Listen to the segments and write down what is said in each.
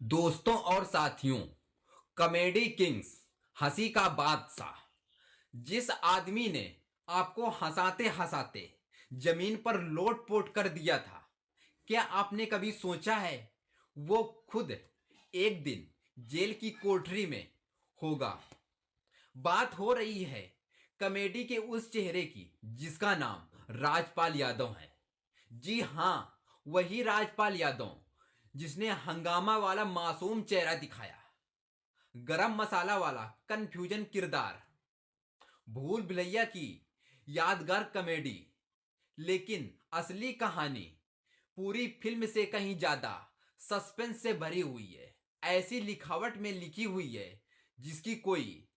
दोस्तों और साथियों, कॉमेडी किंग्स, हंसी का बादशाह, जिस आदमी ने आपको हंसाते हंसाते जमीन पर लोट पोट कर दिया था, क्या आपने कभी सोचा है वो खुद एक दिन जेल की कोठरी में होगा। बात हो रही है कॉमेडी के उस चेहरे की जिसका नाम राजपाल यादव है। जी हाँ, वही राजपाल यादव जिसने हंगामा वाला मासूम चेहरा दिखाया, गरम मसाला वाला कंफ्यूजन किरदार, भूल भुलैया की यादगार कॉमेडी। लेकिन असली कहानी पूरी फिल्म से कहीं ज्यादा सस्पेंस से भरी हुई है। ऐसी लिखावट में लिखी हुई है जिसकी कोई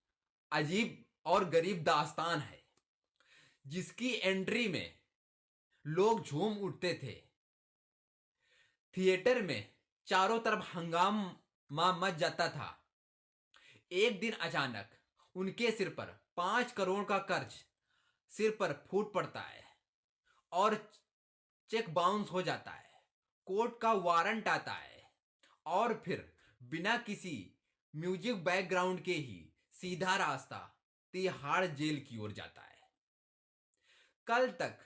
अजीब और गरीब दास्तान है, जिसकी एंट्री में लोग झूम उठते थे। थिएटर में चारों तरफ हंगामा मच जाता था। एक दिन अचानक उनके सिर पर 5 करोड़ का कर्ज सिर पर फूट पड़ता है और चेक बाउंस हो जाता है। कोर्ट का वारंट आता है और फिर बिना किसी म्यूजिक बैकग्राउंड के ही सीधा रास्ता तिहाड़ जेल की ओर जाता है। कल तक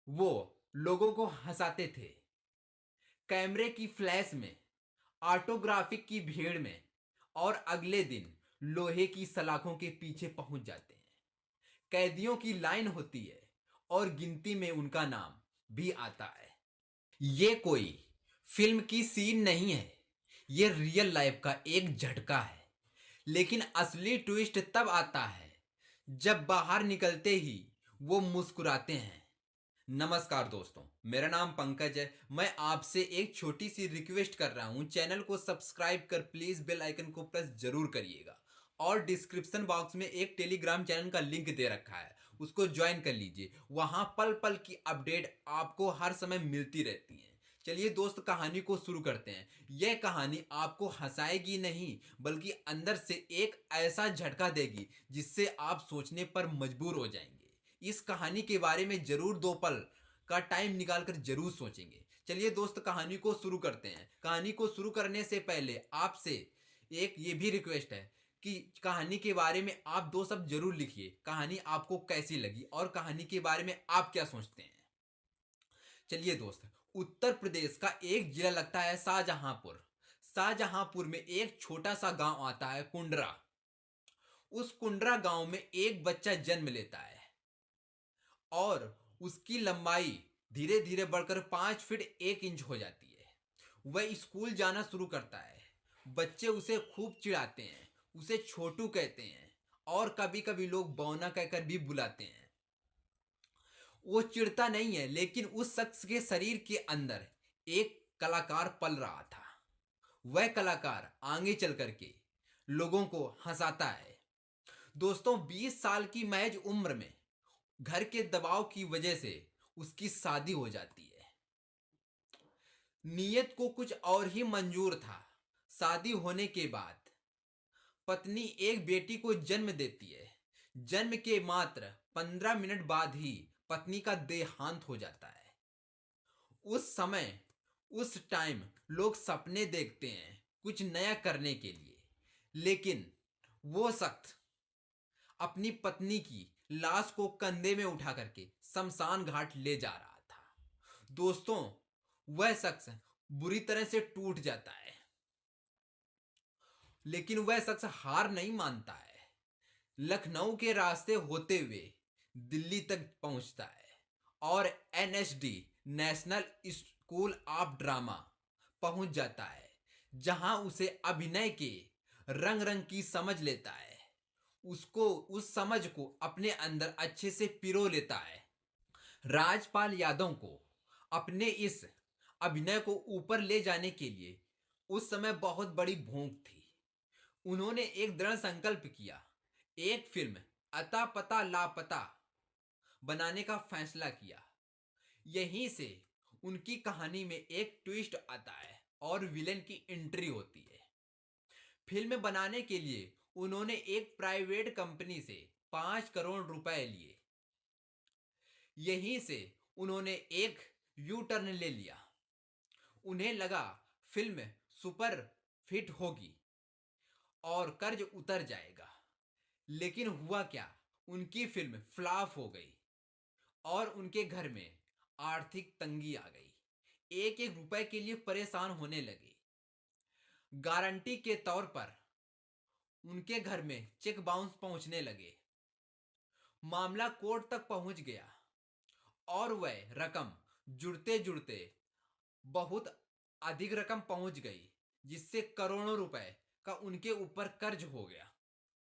वो लोगों को हंसाते थे, कैमरे की फ्लैश में, ऑटोग्राफिक की भीड़ में, और अगले दिन लोहे की सलाखों के पीछे पहुंच जाते हैं। कैदियों की लाइन होती है और गिनती में उनका नाम भी आता है। ये कोई फिल्म की सीन नहीं है, ये रियल लाइफ का एक झटका है। लेकिन असली ट्विस्ट तब आता है जब बाहर निकलते ही वो मुस्कुराते हैं। नमस्कार दोस्तों, मेरा नाम पंकज है। मैं आपसे एक छोटी सी रिक्वेस्ट कर रहा हूं, चैनल को सब्सक्राइब कर प्लीज बेल आइकन को प्रेस जरूर करिएगा। और डिस्क्रिप्शन बॉक्स में एक टेलीग्राम चैनल का लिंक दे रखा है, उसको ज्वाइन कर लीजिए। वहां पल पल की अपडेट आपको हर समय मिलती रहती है। चलिए दोस्त, कहानी को शुरू करते हैं। यह कहानी आपको हंसाएगी नहीं बल्कि अंदर से एक ऐसा झटका देगी जिससे आप सोचने पर मजबूर हो जाएंगे। इस कहानी के बारे में जरूर 2 पल का टाइम निकालकर जरूर सोचेंगे। चलिए दोस्त, कहानी को शुरू करते हैं। कहानी को शुरू करने से पहले आपसे एक ये भी रिक्वेस्ट है कि कहानी के बारे में आप 2 शब्द जरूर लिखिए। कहानी आपको कैसी लगी और कहानी के बारे में आप क्या सोचते हैं। चलिए दोस्त, उत्तर प्रदेश का एक जिला लगता है शाहजहांपुर। शाहजहांपुर में एक छोटा सा गांव आता है, कुंडरा। उस कुंडरा गांव में एक बच्चा जन्म लेता है और उसकी लंबाई धीरे धीरे बढ़कर 5 फीट 1 इंच हो जाती है। वह स्कूल जाना शुरू करता है। बच्चे उसे खूब चिढ़ाते हैं, उसे छोटू कहते हैं और कभी कभी लोग बौना कहकर भी बुलाते हैं। वो चिढ़ता नहीं है, लेकिन उस शख्स के शरीर के अंदर एक कलाकार पल रहा था। वह कलाकार आगे चल करके लोगों को हंसाता है। दोस्तों, 20 साल की महज उम्र में घर के दबाव की वजह से उसकी शादी हो जाती है। नीयत को कुछ और ही मंजूर था। शादी होने के बाद पत्नी एक बेटी को जन्म देती है। जन्म के मात्र 15 मिनट बाद ही पत्नी का देहांत हो जाता है। उस समय, उस टाइम लोग सपने देखते हैं कुछ नया करने के लिए, लेकिन वो शख्स अपनी पत्नी की लाश को कंधे में उठा करके शमशान घाट ले जा रहा था। दोस्तों, वह शख्स बुरी तरह से टूट जाता है, लेकिन वह शख्स हार नहीं मानता है। लखनऊ के रास्ते होते हुए दिल्ली तक पहुंचता है और NSD, national school of drama पहुंच जाता है, जहां उसे अभिनय के रंग रंग की समझ लेता है। उसको उस समझ को अपने अंदर अच्छे से पिरो लेता है। राजपाल यादव को अपने इस अभिनय को ऊपर ले जाने के लिए उस समय बहुत बड़ी भूख थी। उन्होंने एक दृढ़ संकल्प किया, एक फिल्म अता पता लापता बनाने का फैसला किया। यहीं से उनकी कहानी में एक ट्विस्ट आता है और विलेन की एंट्री होती है। फिल्म बनाने के लिए उन्होंने एक प्राइवेट कंपनी से 5 करोड़ रुपए लिए। यहीं से उन्होंने एक यू टर्न ले लिया। उन्हें लगा फिल्म सुपर हिट होगी और कर्ज उतर जाएगा। लेकिन हुआ क्या, उनकी फिल्म फ्लॉप हो गई और उनके घर में आर्थिक तंगी आ गई। एक एक रुपए के लिए परेशान होने लगे। गारंटी के तौर पर उनके घर में चेक बाउंस पहुंचने लगे। मामला कोर्ट तक पहुंच गया और वह रकम जुड़ते जुड़ते बहुत अधिक रकम पहुंच गई, जिससे करोड़ों रुपए का उनके ऊपर कर्ज हो गया।